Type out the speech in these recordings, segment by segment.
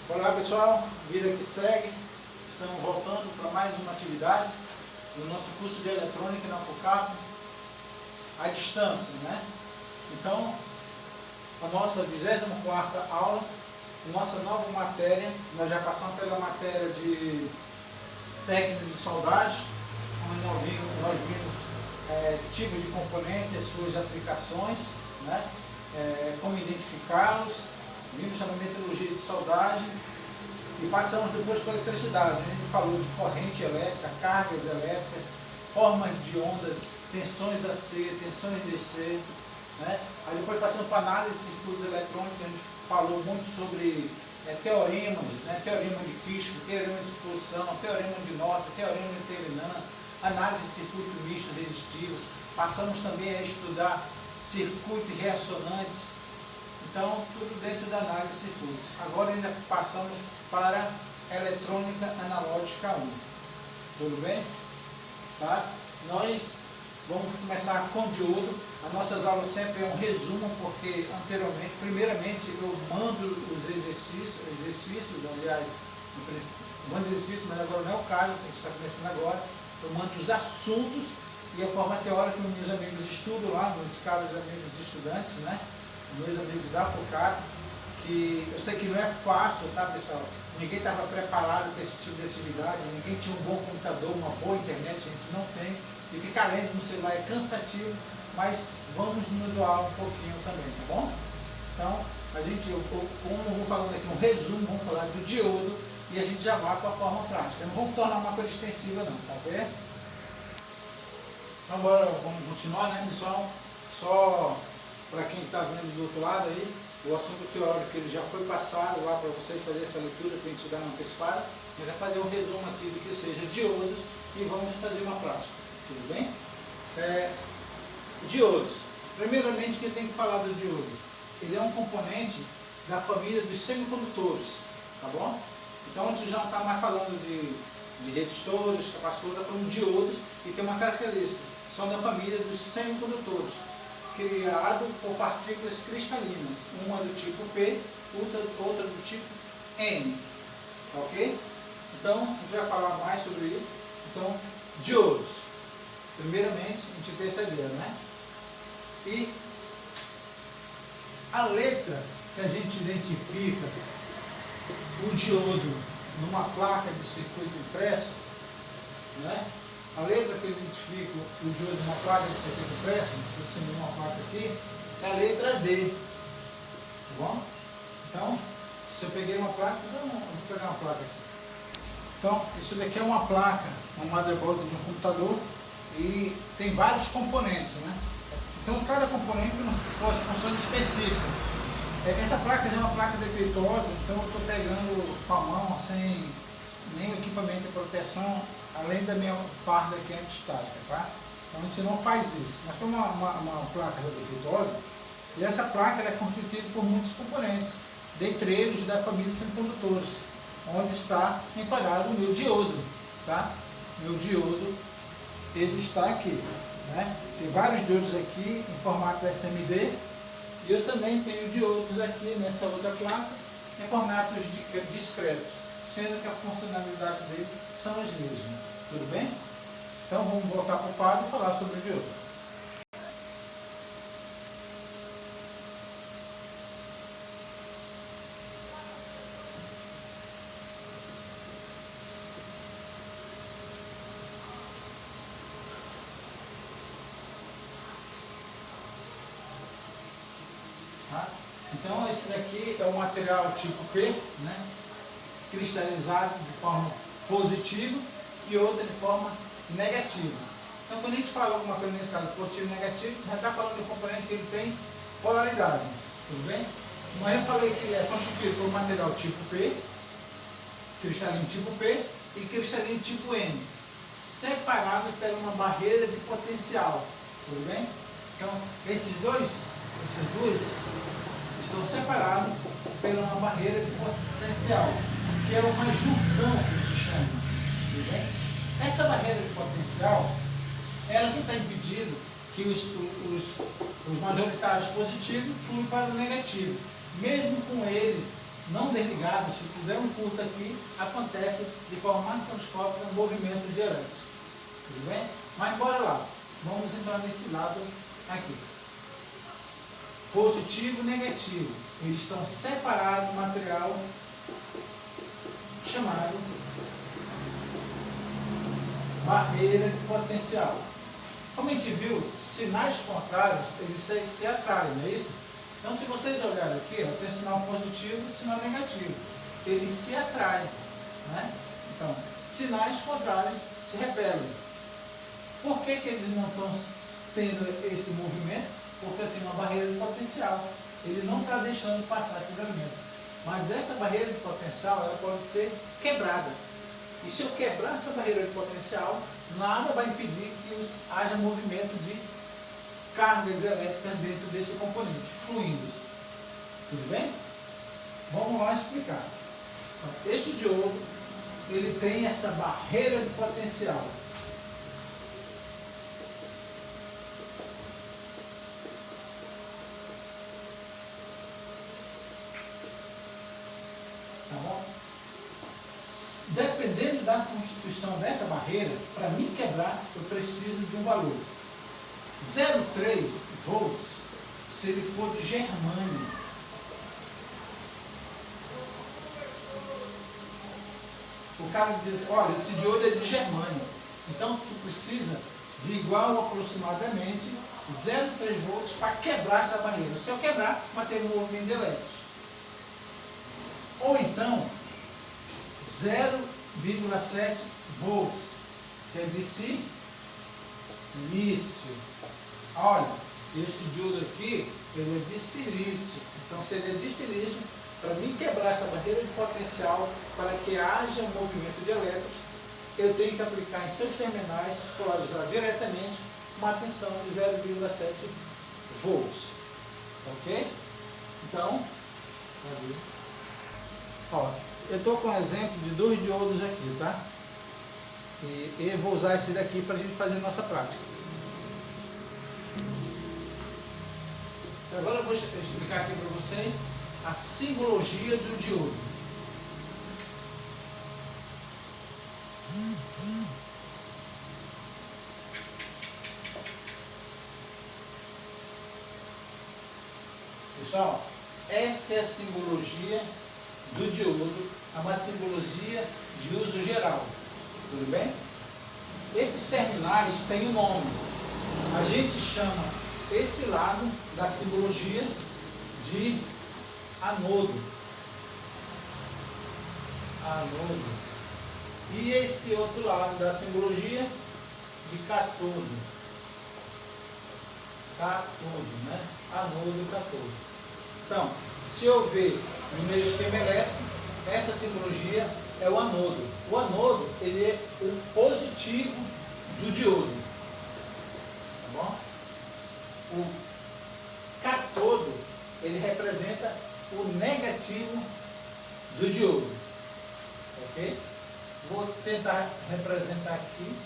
Olá pessoal, vida que segue, estamos voltando para mais uma atividade do nosso curso de eletrônica na FUCAP, à distância, né? Então, a nossa 24ª aula, nossa nova matéria, nós já passamos pela matéria de técnica de soldagem, onde nós vimos tipo de componente, as suas aplicações, né? Como identificá-los. Vimos também metrologia de soldagem e passamos depois para a eletricidade. A gente falou de corrente elétrica, cargas elétricas, formas de ondas, tensões AC, tensões DC. Né? Aí depois passamos para análise de circuitos eletrônicos, a gente falou muito sobre teoremas, né? Teorema de Kirchhoff, teorema de suposição, teorema de Norton, teorema de Thevenin, análise de circuito misto resistivos. Passamos também a estudar circuitos reacionantes. Então, tudo dentro da análise de circuitos. Agora ainda passamos para eletrônica analógica 1. Tudo bem? Tá? Nós vamos começar com diodo. As nossas aulas sempre é um resumo, porque anteriormente, primeiramente, eu mando os exercícios, aliás, eu mando exercícios, mas agora não é o caso, a gente está começando agora. Eu mando os assuntos e a forma teórica que meus amigos estudam lá, meus caros amigos estudantes, né? Meus amigos da FUCAP, que eu sei que não é fácil, tá pessoal? Ninguém estava preparado para esse tipo de atividade, ninguém tinha um bom computador, uma boa internet, a gente não tem, e ficar lendo no celular é cansativo, mas vamos nos doar um pouquinho também, tá bom? Então, como eu vou falando aqui um resumo, vamos falar do diodo, e a gente já vai para a forma prática. Não vamos tornar uma coisa extensiva não, tá bem? Então agora vamos continuar, né pessoal? Só para quem está vendo do outro lado aí, o assunto teórico ele já foi passado lá para vocês fazerem essa leitura, para a gente dar uma antecipada. Eu vou fazer um resumo aqui do que seja diodos e vamos fazer uma prática. Tudo bem? Diodos. Primeiramente, que tem que falar do diodo? Ele é um componente da família dos semicondutores, tá bom? Então a gente já não está mais falando de resistores, capacitores, está falando de diodos e tem uma característica, são da família dos semicondutores, criado por partículas cristalinas, uma do tipo P, outra do tipo N, ok? Então, a gente vai falar mais sobre isso. Então, diodos, primeiramente, a gente tem essa ideia, né? E a letra que a gente identifica o diodo numa placa de circuito impresso, né? A letra que eu identifico o diodo numa placa de circuito impresso, estou sendo uma placa aqui, é a letra D. Tá bom? Então, se eu peguei uma placa, vou pegar uma placa aqui. Então, isso daqui é uma placa, uma motherboard de um computador e tem vários componentes, né? Então, cada componente tem suas funções específicas. Essa placa já é uma placa defeituosa, então eu estou pegando com a mão, sem nenhum equipamento de proteção, além da minha farda que é anti-estática, tá? Então a gente não faz isso. Mas como uma placa defeituosa, e essa placa ela é constituída por muitos componentes, dentre eles da família de semicondutores, onde está enquadrado o meu diodo, tá? Meu diodo, ele está aqui, né? Tem vários diodos aqui em formato SMD, e eu também tenho diodos aqui nessa outra placa, em formatos discretos, sendo que a funcionalidade dele são as mesmas. Tudo bem? Então vamos voltar para o quadro e falar sobre o diodo. Tá? Então esse daqui é o material tipo P, né? Cristalizado de forma positiva e outra de forma negativa. Então quando a gente fala alguma coisa nesse caso positivo e negativo, já está falando do componente que ele tem polaridade. Tudo bem? Mas eu falei que ele é constituído por material tipo P, cristalino tipo P e cristalino tipo N, separado por uma barreira de potencial. Tudo bem? Então esses dois estão separados por uma barreira de potencial, que é uma junção que a gente chama. Tudo bem? Essa barreira de potencial, ela que está impedindo que os majoritários positivos fluem para o negativo, mesmo com ele não desligado, se tiver um curto aqui, acontece de forma macroscópica um movimento de elétrons. Tudo bem? Mas bora lá. Vamos entrar nesse lado aqui. Positivo e negativo. Eles estão separados no material chamado barreira de potencial. Como a gente viu, sinais contrários, eles se atraem, não é isso? Então, se vocês olharem aqui, ó, tem sinal positivo e sinal negativo. Eles se atraem, né? Então, sinais contrários se repelem. Por que eles não estão tendo esse movimento? Porque tem uma barreira de potencial. Ele não está deixando passar esses elementos. Mas dessa barreira de potencial, ela pode ser quebrada. E se eu quebrar essa barreira de potencial, nada vai impedir que haja movimento de cargas elétricas dentro desse componente, fluindo. Tudo bem? Vamos lá explicar. Então, esse diodo, ele tem essa barreira de potencial. Tá bom? Dependendo da constituição dessa barreira, para mim quebrar, eu preciso de um valor. 0,3 volts, se ele for de germânio. O cara diz, olha, esse diodo é de germânio. Então, tu precisa de igual aproximadamente 0,3 volts para quebrar essa barreira. Se eu quebrar, manter o movimento de elétrons. Ou então, 0,7 volts, que é de silício. Olha, esse diodo aqui, ele é de silício. Então, se ele é de silício, para mim quebrar essa barreira de potencial, para que haja um movimento de elétrons, eu tenho que aplicar em seus terminais, polarizar diretamente, uma tensão de 0,7 volts. Ok? Então, ó, eu estou com um exemplo de 2 diodos aqui, tá? E eu vou usar esse daqui para a gente fazer a nossa prática. Agora eu vou explicar aqui para vocês a simbologia do diodo. Pessoal, essa é a simbologia do diodo, é uma simbologia de uso geral. Tudo bem? Esses terminais têm um nome. A gente chama esse lado da simbologia de anodo. Anodo. E esse outro lado da simbologia de catodo. Catodo, né? Anodo e catodo. Então, se eu ver no meu esquema elétrico, essa simbologia é o anodo. O anodo, ele é o positivo do diodo. Tá bom? O catodo, ele representa o negativo do diodo. Ok? Vou tentar representar aqui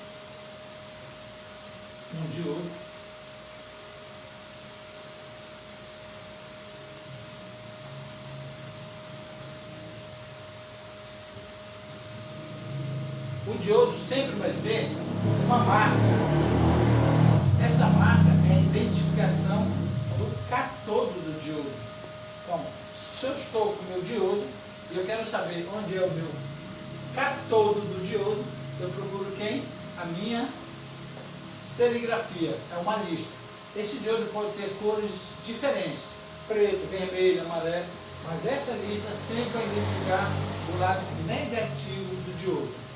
um diodo. O diodo sempre vai ter uma marca. Essa marca é a identificação do catodo do diodo. Então, se eu estou com o meu diodo e eu quero saber onde é o meu catodo do diodo, eu procuro quem? A minha serigrafia, é uma lista. Esse diodo pode ter cores diferentes, preto, vermelho, amarelo, mas essa lista sempre vai identificar o lado negativo do diodo.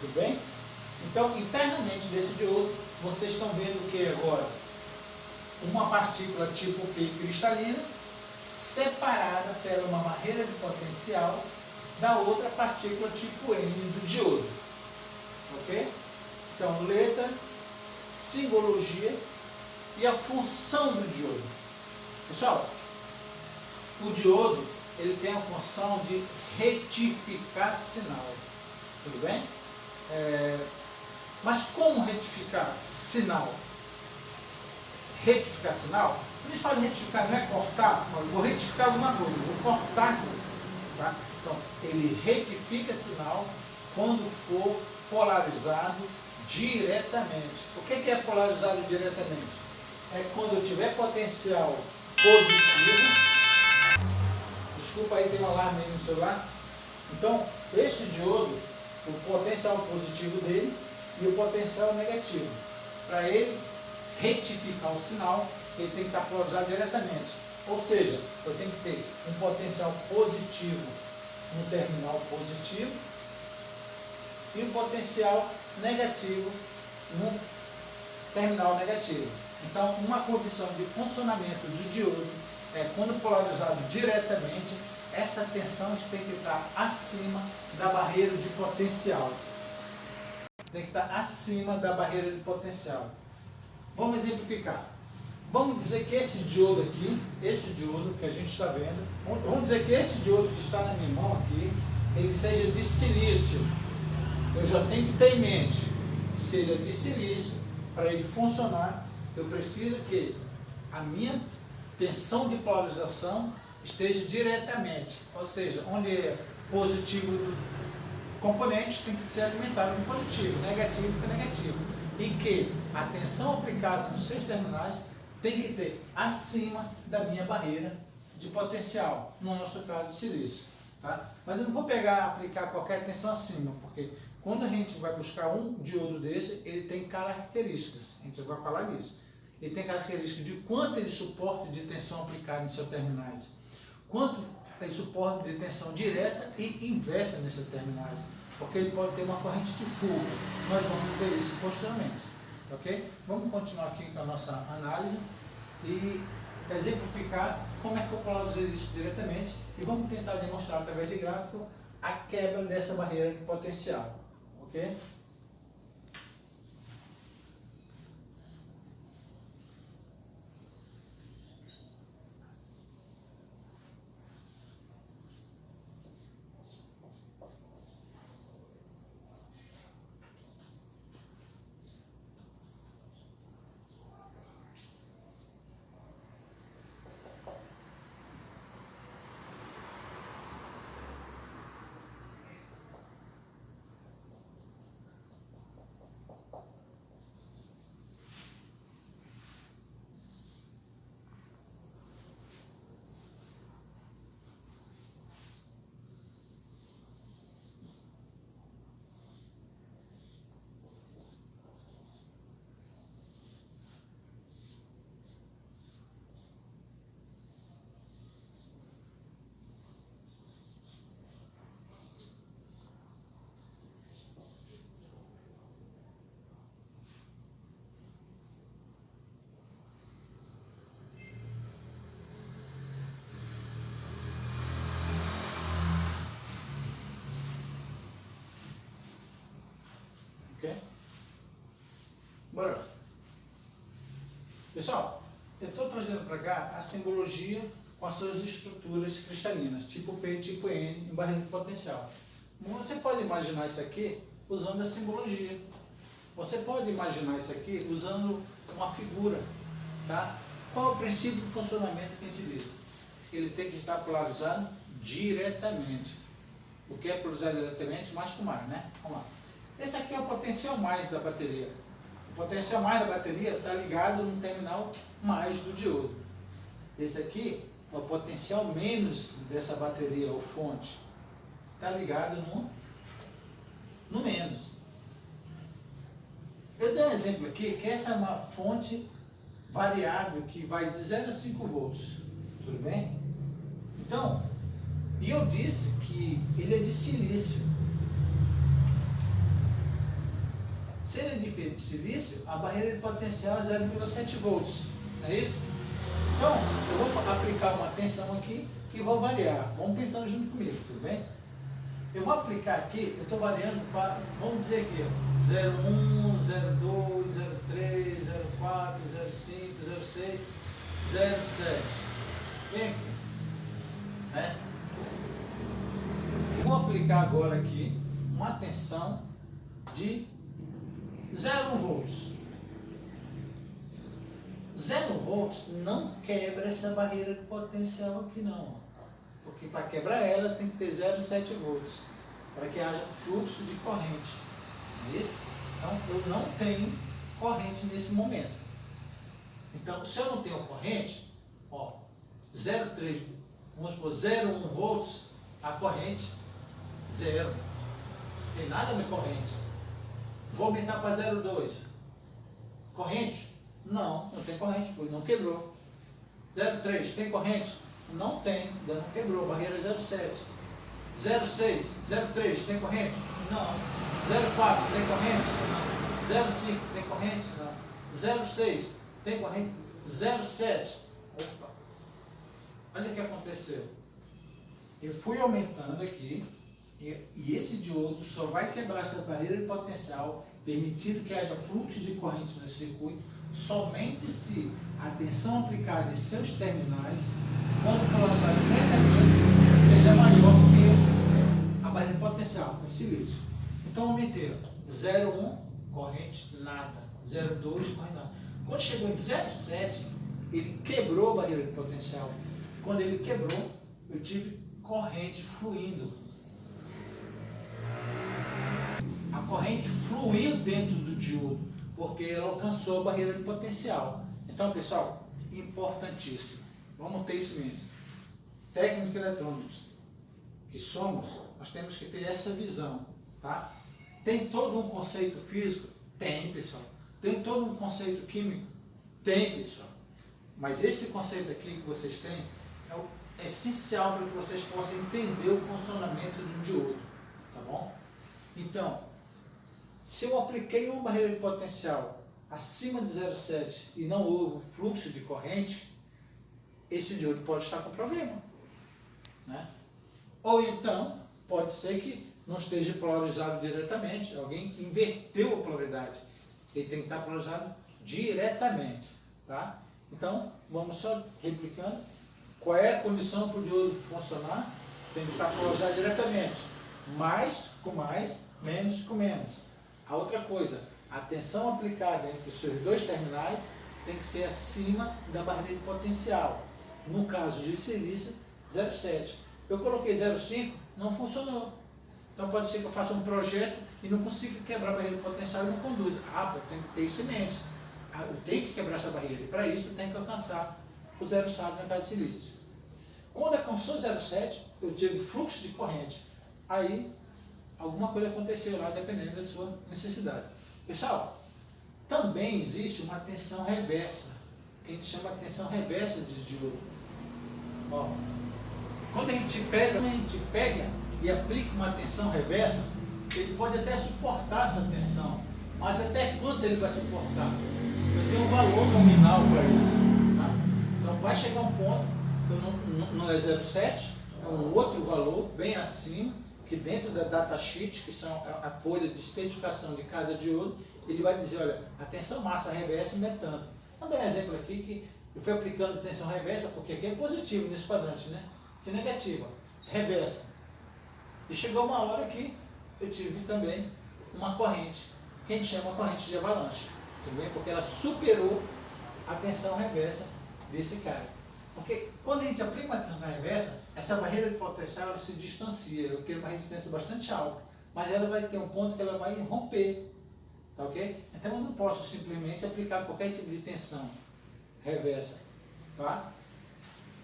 Tudo bem? Então, internamente desse diodo, vocês estão vendo o que agora? Uma partícula tipo P cristalina, separada pela uma barreira de potencial da outra partícula tipo N do diodo. Ok? Então, letra, simbologia e a função do diodo. Pessoal, o diodo, ele tem a função de retificar sinal. Tudo bem? Mas como retificar sinal? Retificar sinal? Quando a gente fala de retificar, não é cortar. Eu vou retificar alguma coisa, vou cortar Tá? Então, ele retifica sinal quando for polarizado diretamente. O que é polarizado diretamente? É quando eu tiver potencial positivo. Desculpa aí, tem um alarme aí no celular. Então, este diodo, o potencial positivo dele e o potencial negativo. Para ele retificar o sinal, ele tem que estar polarizado diretamente. Ou seja, eu tenho que ter um potencial positivo no terminal positivo e um potencial negativo no terminal negativo. Então, uma condição de funcionamento do diodo é quando polarizado diretamente, essa tensão tem que estar acima da barreira de potencial. Tem que estar acima da barreira de potencial. Vamos exemplificar. Vamos dizer que esse diodo aqui, esse diodo que a gente está vendo, vamos dizer que esse diodo que está na minha mão aqui, ele seja de silício. Eu já tenho que ter em mente, se ele é de silício, para ele funcionar, eu preciso que a minha tensão de polarização esteja diretamente, ou seja, onde é positivo do componente tem que ser alimentado com positivo, negativo com negativo. E que a tensão aplicada nos seus terminais tem que ter acima da minha barreira de potencial, no nosso caso de silício. Tá? Mas eu não vou aplicar qualquer tensão acima, porque quando a gente vai buscar um diodo desse, ele tem características, a gente vai falar nisso. Ele tem características de quanto ele suporta de tensão aplicada nos seus terminais, quanto ele suporta de tensão direta e inversa nesses terminais, porque ele pode ter uma corrente de fuga. Nós vamos ver isso posteriormente. Ok? Vamos continuar aqui com a nossa análise e exemplificar como é que eu polarizei isso diretamente e vamos tentar demonstrar através de gráfico a quebra dessa barreira de potencial. Ok? Ok? Bora lá. Pessoal, eu estou trazendo para cá a simbologia com as suas estruturas cristalinas, tipo P e tipo N, em barreira de potencial. Você pode imaginar isso aqui usando a simbologia. Você pode imaginar isso aqui usando uma figura. Tá? Qual é o princípio de funcionamento que a gente diz? Ele tem que estar polarizado diretamente. O que é polarizado diretamente? Mais com mais, né? Vamos lá. Esse aqui é o potencial mais da bateria. O potencial mais da bateria está ligado no terminal mais do diodo. Esse aqui é o potencial menos dessa bateria, ou fonte. Está ligado no menos. Eu dei um exemplo aqui, que essa é uma fonte variável que vai de 0 a 5 volts. Tudo bem? Então, e eu disse que ele é de silício. Se ele é de silício, a barreira de potencial é 0,7 volts. Não é isso? Então, eu vou aplicar uma tensão aqui e vou variar. Vamos pensando junto comigo, tudo bem? Eu vou aplicar aqui, eu estou variando para, vamos dizer aqui, 0,1, 0,2, 0,3, 0,4, 0,5, 0,6, 0,7. Vem aqui. Né? Eu vou aplicar agora aqui uma tensão de 0 volts. 0 volts não quebra essa barreira de potencial aqui não. Ok? Porque para quebrar ela tem que ter 0,7 volts, para que haja fluxo de corrente. Não é isso? Então eu não tenho corrente nesse momento. Então, se eu não tenho corrente, ó, 0,3, vamos supor, 0,1 volts, a corrente, zero. Não tem nada de corrente. Vou aumentar para 0,2. Corrente? Não, não tem corrente, pois não quebrou. 0,3, tem corrente? Não tem, ainda não quebrou, barreira 0,7. 0,6, 0,3, tem corrente? Não. 0,4, tem corrente? Não. 0,5, tem corrente? Não. 0,6, tem corrente? 0,7. Opa. Olha o que aconteceu. Eu fui aumentando aqui, e esse diodo só vai quebrar essa barreira de potencial, permitindo que haja fluxo de corrente no circuito, somente se a tensão aplicada em seus terminais, quando polarizada diretamente, seja maior que a barreira de potencial, com silício. Então aumentei 0,1, corrente nada, 0,2, corrente nada. Quando chegou em 0,7, ele quebrou a barreira de potencial. Quando ele quebrou, eu tive corrente fluindo. A corrente fluiu dentro do diodo, porque ela alcançou a barreira de potencial. Então, pessoal, importantíssimo. Vamos ter isso mesmo. Técnicos eletrônicos que somos, nós temos que ter essa visão, tá? Tem todo um conceito físico? Tem, pessoal. Tem todo um conceito químico? Tem, pessoal. Mas esse conceito aqui que vocês têm é o essencial para que vocês possam entender o funcionamento de um diodo, tá bom? Então, se eu apliquei uma barreira de potencial acima de 0,7 e não houve fluxo de corrente, esse diodo pode estar com problema, né? Ou então, pode ser que não esteja polarizado diretamente, alguém inverteu a polaridade. Ele tem que estar polarizado diretamente, tá? Então, vamos só replicando. Qual é a condição para o diodo funcionar? Tem que estar polarizado diretamente. Mais com mais, menos com menos. A outra coisa, a tensão aplicada entre os seus dois terminais tem que ser acima da barreira de potencial. No caso de silício, 0,7. Eu coloquei 0,5, não funcionou. Então pode ser que eu faça um projeto e não consiga quebrar a barreira de potencial e não conduza. Ah, eu tenho que ter isso em mente. Eu tenho que quebrar essa barreira. E para isso eu tenho que alcançar o 0,7 no caso de silício. Quando alcançou 0,7, eu tive fluxo de corrente. Aí, alguma coisa aconteceu lá, dependendo da sua necessidade. Pessoal, também existe uma tensão reversa, que a gente chama de tensão reversa de diodo. Ó, quando a gente pega e aplica uma tensão reversa, ele pode até suportar essa tensão, mas até quanto ele vai suportar? Eu tenho um valor nominal para isso. Tá? Então vai chegar um ponto, que não é 0,7, é um outro valor, bem acima, que dentro da datasheet, que são a folha de especificação de cada diodo, ele vai dizer, olha, a tensão massa reversa não é tanto. Vou dar um exemplo aqui que eu fui aplicando tensão reversa, porque aqui é positivo nesse quadrante, né? Que é negativa, reversa. E chegou uma hora que eu tive também uma corrente, que a gente chama corrente de avalanche, também porque ela superou a tensão reversa desse cara. Porque quando a gente aplica uma tensão reversa, essa barreira de potencial ela se distancia, eu quero uma resistência bastante alta, mas ela vai ter um ponto que ela vai romper, tá ok? Então eu não posso simplesmente aplicar qualquer tipo de tensão reversa, tá?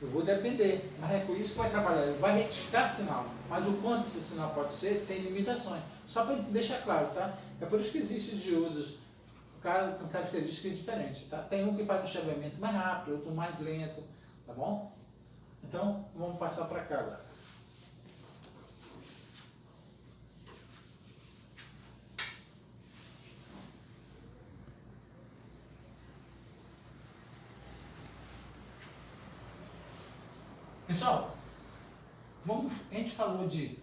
Eu vou depender, mas é por isso que vai trabalhar, ele vai retificar sinal, mas o quanto esse sinal pode ser, tem limitações, só para deixar claro, tá? É por isso que existem diodos com características diferentes, tá? Tem um que faz um chaveamento mais rápido, outro mais lento, tá bom? Então, vamos passar para cá agora. Pessoal, a gente falou de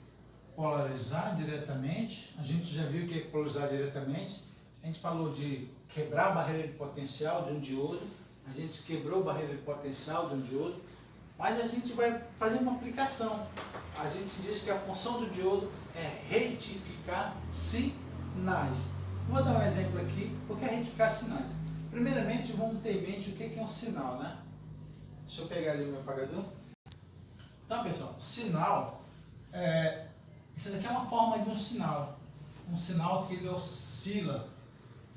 polarizar diretamente, a gente já viu o que é polarizar diretamente, a gente falou de quebrar a barreira de potencial de um diodo, a gente quebrou a barreira de potencial de um diodo, mas a gente vai fazer uma aplicação. A gente diz que a função do diodo é retificar sinais. Vou dar um exemplo aqui, o que é retificar sinais? Primeiramente, vamos ter em mente o que é um sinal, né? Deixa eu pegar ali o meu apagador. Então, pessoal, sinal, isso daqui é uma forma de um sinal que ele oscila,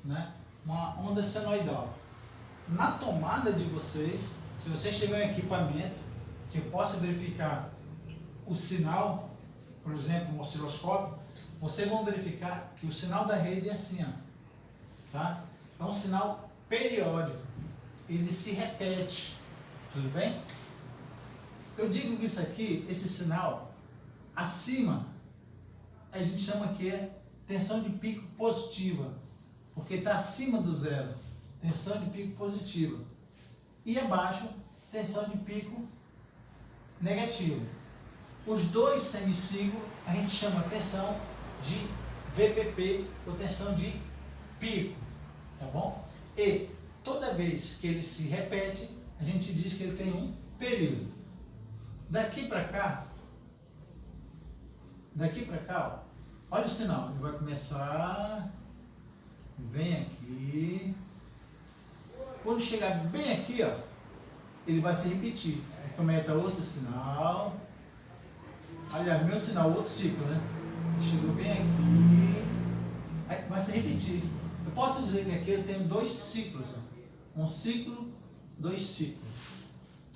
né? Uma onda senoidal. Na tomada de vocês, se vocês tiverem um equipamento que possa verificar o sinal, por exemplo, um osciloscópio, vocês vão verificar que o sinal da rede é assim, ó, tá? É um sinal periódico, ele se repete, tudo bem? Eu digo que isso aqui, esse sinal, acima, a gente chama que é tensão de pico positiva, porque está acima do zero, tensão de pico positiva. E abaixo, tensão de pico negativa. Os dois semicírculos a gente chama tensão de VPP, ou tensão de pico, tá bom? E toda vez que ele se repete, a gente diz que ele tem um período. Daqui para cá, ó, olha o sinal, ele vai começar, vem aqui, quando chegar bem aqui, ó, ele vai se repetir. Comenta outro sinal, aliás, meu sinal, outro ciclo, né? Chegou bem aqui, aí vai se repetir. Eu posso dizer que aqui eu tenho dois ciclos, ó. Um ciclo, dois ciclos,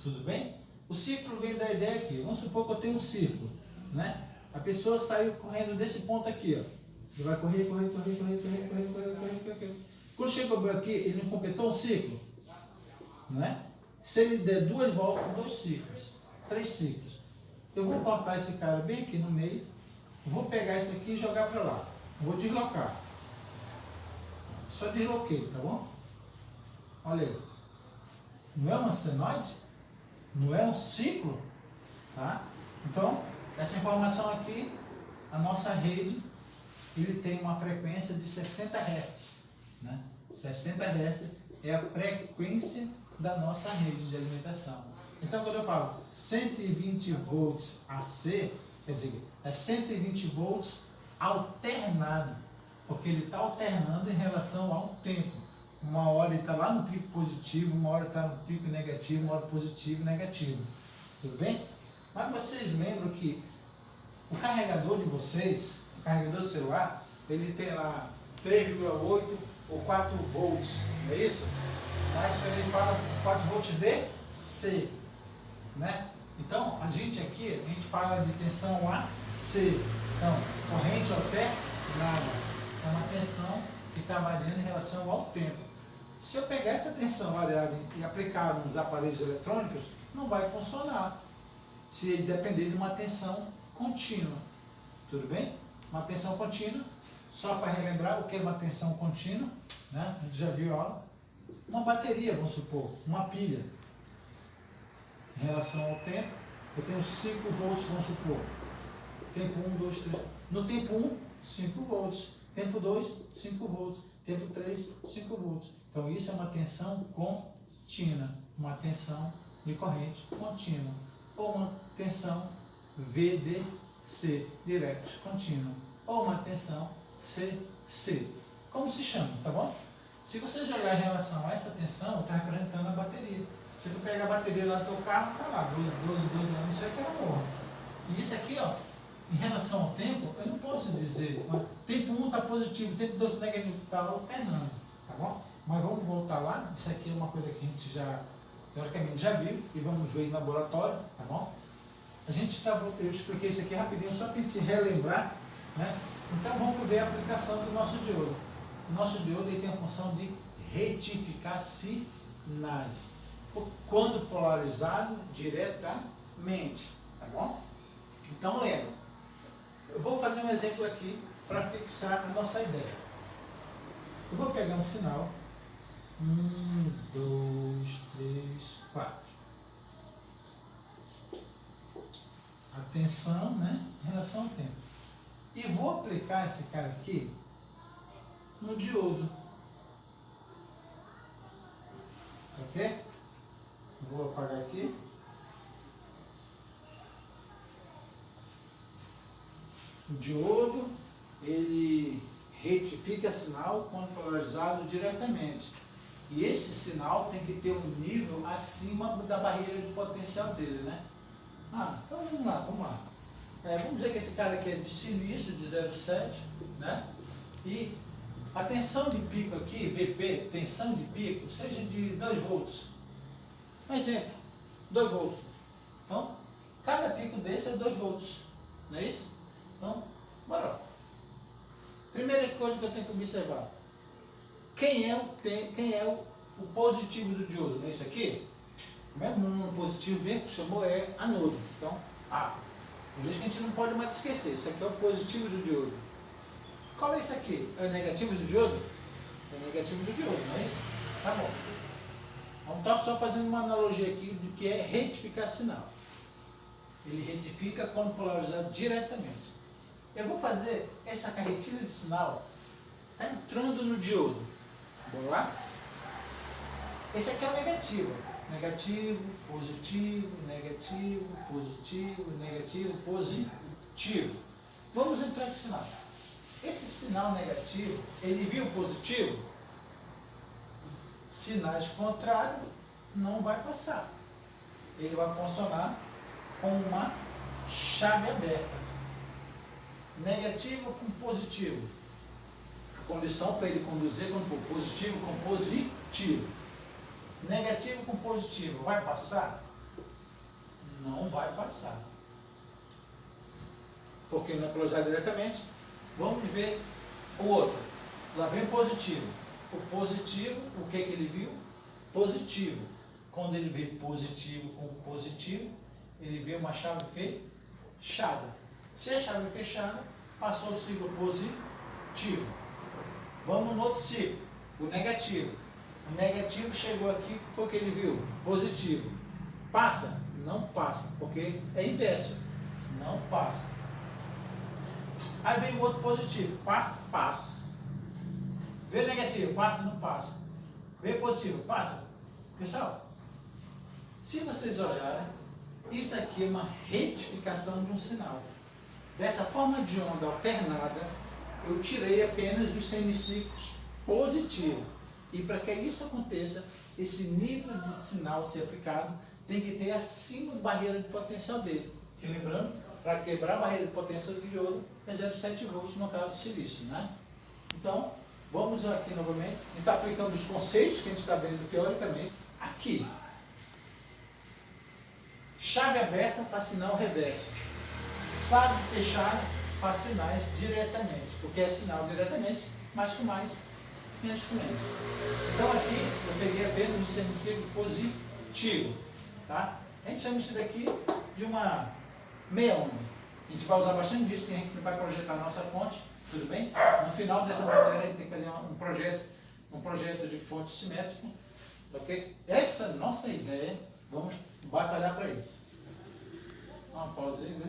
tudo bem? O ciclo vem da ideia aqui, vamos supor que eu tenho um círculo, né? A pessoa saiu correndo desse ponto aqui, ó. Ele vai correr. Quando chegou aqui, ele não completou um ciclo, né? Se ele der duas voltas, dois ciclos, três ciclos. Eu vou cortar esse cara bem aqui no meio, vou pegar esse aqui e jogar para lá. Vou deslocar. Só desloquei, tá bom? Olha aí. Não é uma senoide? Não é um ciclo? Tá? Então, essa informação aqui, a nossa rede, ele tem uma frequência de 60 Hz. Né? 60 Hz é a frequência da nossa rede de alimentação. Então, quando eu falo 120 volts AC, quer dizer, é 120 volts alternado, porque ele está alternando em relação ao tempo. Uma hora ele está lá no pico positivo, uma hora está no pico negativo, uma hora positivo e negativo. Tudo bem? Mas vocês lembram que o carregador de vocês, o carregador do celular, ele tem lá 3,8 ou 4 volts, não é isso? Mas quando ele fala 4 volts DC, né? Então, a gente aqui, a gente fala de tensão AC. Então, corrente alternada é uma tensão que está variando em relação ao tempo. Se eu pegar essa tensão variável e aplicar nos aparelhos eletrônicos, não vai funcionar. Se ele depender de uma tensão contínua. Tudo bem? Uma tensão contínua, só para relembrar o que é uma tensão contínua, né? A gente já viu a aula. Uma bateria, vamos supor, uma pilha. Em relação ao tempo, eu tenho 5 volts, vamos supor. Tempo 1, 2, 3. No tempo 1, 5 volts. Tempo 2, 5 volts. Tempo 3, 5 volts. Então isso é uma tensão contínua. Uma tensão de corrente contínua. Ou uma tensão VDC, direct contínua. Ou uma tensão CC. Como se chama, tá bom? Se você jogar em relação a essa tensão, está representando a bateria. Se tu pega a bateria lá do teu carro, está lá, 12, não sei que ela morra. E isso aqui, ó, em relação ao tempo, eu não posso dizer, tempo 1 está positivo, tempo 2 negativo, está alternando, tá bom? Mas vamos voltar lá, isso aqui é uma coisa que a gente já, teoricamente, já viu, e vamos ver em laboratório, tá bom? Eu expliquei isso aqui rapidinho, só para a gente relembrar, né? Então vamos ver a aplicação do nosso diodo. O nosso diodo ele tem a função de retificar sinais, quando polarizado diretamente, tá bom? Então lembra, eu vou fazer um exemplo aqui para fixar a nossa ideia. Eu vou pegar um sinal, 1, 2, 3, 4. Atenção, né, em relação ao tempo. E vou aplicar esse cara aqui no diodo. Ok? Vou apagar aqui. O diodo, ele retifica sinal quando polarizado diretamente. E esse sinal tem que ter um nível acima da barreira de potencial dele, né? Então vamos lá. Vamos dizer que esse cara aqui é de silício, de 0,7, né? E a tensão de pico aqui, VP, tensão de pico, seja de 2 volts. Um exemplo, 2 volts. Então, cada pico desse é 2 volts, não é isso? Então, bora lá. Primeira coisa que eu tenho que observar. Quem é o positivo do diodo? Não é isso aqui? Mesmo um positivo mesmo que chamou é anodo. Então, por isso que a gente não pode mais esquecer. Isso aqui é o positivo do diodo. Qual é isso aqui? É o negativo do diodo? É o negativo do diodo, não é isso? Tá bom. Então, estou só fazendo uma analogia aqui do que é retificar sinal. Ele retifica quando polarizado diretamente. Eu vou fazer essa carretilha de sinal, está entrando no diodo. Vamos lá? Esse aqui é o negativo. Negativo, positivo, negativo, positivo, negativo, positivo. Vamos entrar no sinal. Esse sinal negativo, ele viu positivo? Sinais contrários não vai passar. Ele vai funcionar com uma chave aberta. Negativo com positivo. A condição para ele conduzir quando for positivo com positivo. Negativo com positivo, vai passar? Não vai passar. Porque não é polarizado diretamente. Vamos ver o outro. Lá vem o positivo. O positivo, o que ele viu? Positivo. Quando ele vê positivo com positivo, ele vê uma chave fechada. Se a chave fechada, passou o ciclo positivo. Vamos no outro ciclo, o negativo. O negativo chegou aqui, foi o que ele viu? Positivo. Passa? Não passa, porque é inverso. Não passa. Aí vem o outro positivo. Passa? Passa. Vê o negativo? Passa? Não passa. Vê positivo? Passa? Pessoal, se vocês olharem, isso aqui é uma retificação de um sinal. Dessa forma de onda alternada, eu tirei apenas os semiciclos positivos. E para que isso aconteça, esse nível de sinal ser aplicado tem que ter acima da barreira de potencial dele. Que lembrando, para quebrar a barreira de potencial do diodo é 0,7 volts no caso do silício, né? Então, vamos aqui novamente, a gente está aplicando os conceitos que a gente está vendo teoricamente aqui. Chave aberta para sinal reverso. Chave fechada para sinais diretamente, porque é sinal diretamente, mais com mais, menos com menos. Então aqui eu peguei apenas o semiciclo positivo, tá? A gente chama isso daqui de uma meia onda. A gente vai usar bastante disso, que a gente vai projetar a nossa fonte, tudo bem? No final dessa matéria a gente tem que fazer um projeto de fonte simétrica, ok? Essa nossa ideia, vamos batalhar para isso. Uma pausa aí, né?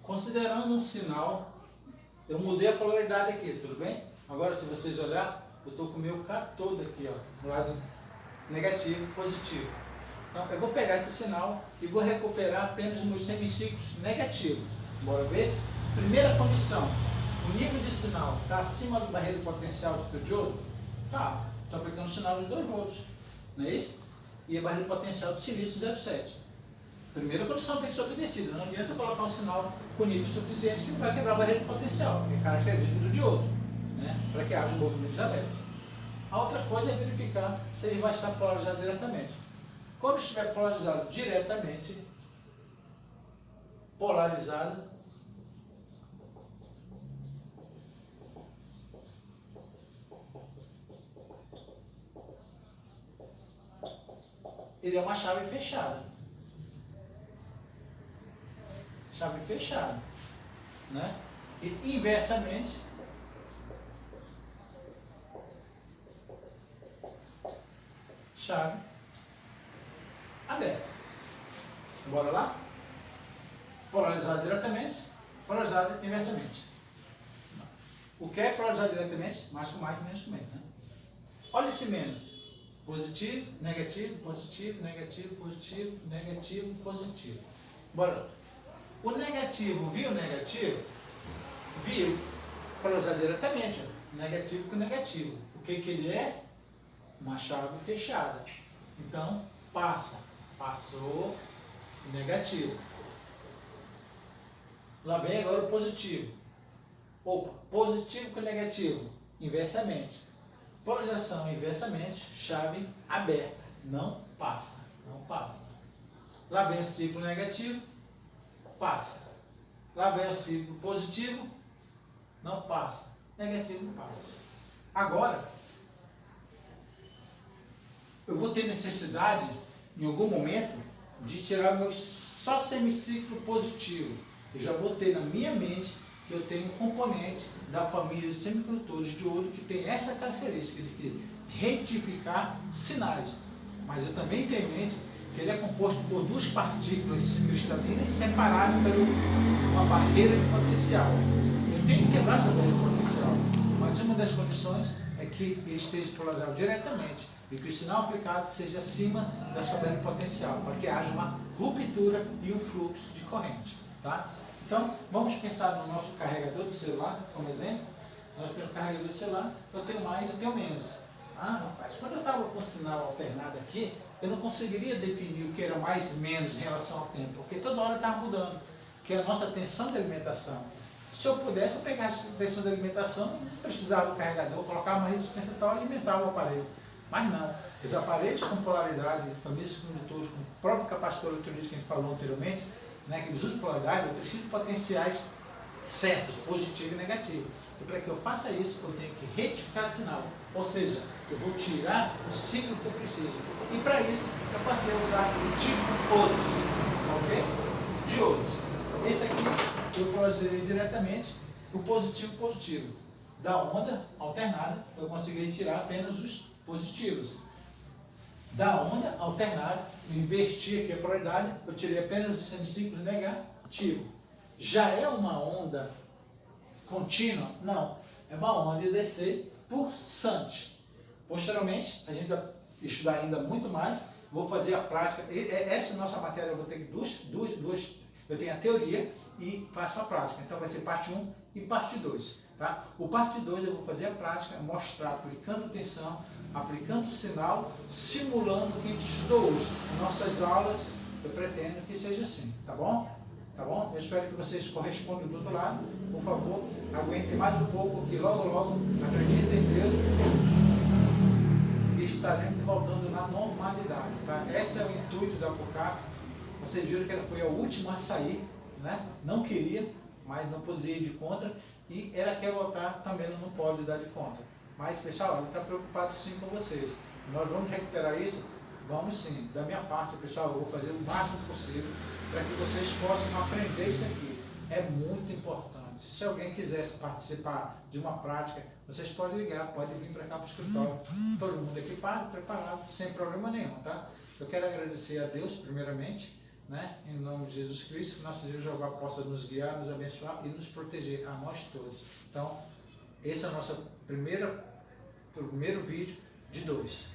Considerando um sinal, eu mudei a polaridade aqui, tudo bem? Agora, se vocês olharem, eu estou com o meu catódo aqui, ó, no lado negativo, positivo. Então, eu vou pegar esse sinal e vou recuperar apenas os meus semiciclos negativos. Bora ver? Primeira condição, o nível de sinal está acima da barreira potencial do teu diodo? Tá, estou aplicando um sinal de 2 volts, não é isso? E a barreira potencial do silício 0,7. Primeira condição tem que ser obedecida, não adianta eu colocar um sinal com nível suficiente que não vai quebrar a barreira de potencial, que é característica do diodo, né? Para que haja movimentos elétricos. A outra coisa é verificar se ele vai estar polarizado diretamente. Quando estiver polarizado diretamente, ele é uma chave fechada. Chave fechada, né? E inversamente, chave aberta. Bora lá? Polarizado diretamente, polarizado inversamente. O que é polarizado diretamente? Mais com mais, menos com menos, né? Olha esse menos. Positivo, negativo, positivo, negativo, positivo, negativo, positivo. Bora lá. O negativo, viu o negativo? Viu. Polarizado diretamente, ó. Negativo com negativo. O que ele é? Uma chave fechada. Então, passa. Passou negativo. Lá vem agora o positivo. Opa, positivo com negativo, inversamente. Polarização inversamente, chave aberta. Não passa, não passa. Lá vem o ciclo negativo, passa. Lá vem o ciclo positivo, não passa. Negativo não passa. Agora, eu vou ter necessidade, em algum momento, de tirar meu só semiciclo positivo. Eu já botei na minha mente que eu tenho um componente da família de semicondutores de ouro que tem essa característica de retificar sinais. Mas eu também tenho em mente que ele é composto por duas partículas cristalinas separadas por uma barreira de potencial. Eu tenho que quebrar essa barreira de potencial, mas uma das condições é que ele esteja polarizado diretamente e que o sinal aplicado seja acima da sua barreira de potencial, para que haja uma ruptura e um fluxo de corrente. Tá? Então, vamos pensar no nosso carregador de celular, como exemplo. Nós temos carregador de celular, eu tenho mais, eu tenho menos. Ah, rapaz, quando eu estava com o sinal alternado aqui, eu não conseguiria definir o que era mais e menos em relação ao tempo, porque toda hora estava mudando, que é a nossa tensão de alimentação. Se eu pudesse, eu pegasse a tensão de alimentação, não precisava do carregador, colocava uma resistência tal e alimentava o aparelho. Mas não, os aparelhos com polaridade, famílias semicondutores, com o próprio capacitor eletrolítico que a gente falou anteriormente, né, que eles usam polaridade, eu preciso de potenciais certos, positivo e negativo. E para que eu faça isso, eu tenho que retificar o sinal. Ou seja, eu vou tirar o ciclo que eu preciso. E para isso, eu passei a usar o tipo ouros, ok? De ouros. Esse aqui, eu polarizei diretamente o positivo. Da onda alternada, eu consegui tirar apenas os positivos. Da onda alternada, eu inverti aqui a polaridade, eu tirei apenas os semiciclos negativos. Já é uma onda contínua? Não. É uma onda DC pulsante. Posteriormente, a gente vai estudar ainda muito mais. Vou fazer a prática. Essa nossa matéria eu vou ter duas. Eu tenho a teoria e faço a prática. Então vai ser parte 1 e parte 2. Tá? O parte 2 eu vou fazer a prática, mostrar aplicando tensão, aplicando sinal, simulando o que a gente estudou hoje. Em nossas aulas, eu pretendo que seja assim. Tá bom? Tá bom? Eu espero que vocês correspondam do outro lado. Por favor, aguentem mais um pouco, que logo, acreditem em Deus, que estaremos voltando na normalidade. Tá? Esse é o intuito da FOCAP. Vocês viram que ela foi a última a sair, né? Não queria, mas não poderia ir de contra. E ela quer voltar, também não pode dar de conta. Mas, pessoal, ela está preocupado sim com vocês. Nós vamos recuperar isso? Vamos sim. Da minha parte, pessoal, eu vou fazer o máximo possível para que vocês possam aprender isso aqui. É muito importante. Se alguém quisesse participar de uma prática, vocês podem ligar, podem vir para cá para o escritório. Todo mundo equipado, preparado, sem problema nenhum, tá? Eu quero agradecer a Deus, primeiramente, né? Em nome de Jesus Cristo, que nosso Deus Jeová possa nos guiar, nos abençoar e nos proteger, a nós todos. Então, esse é o nosso primeiro vídeo de 2.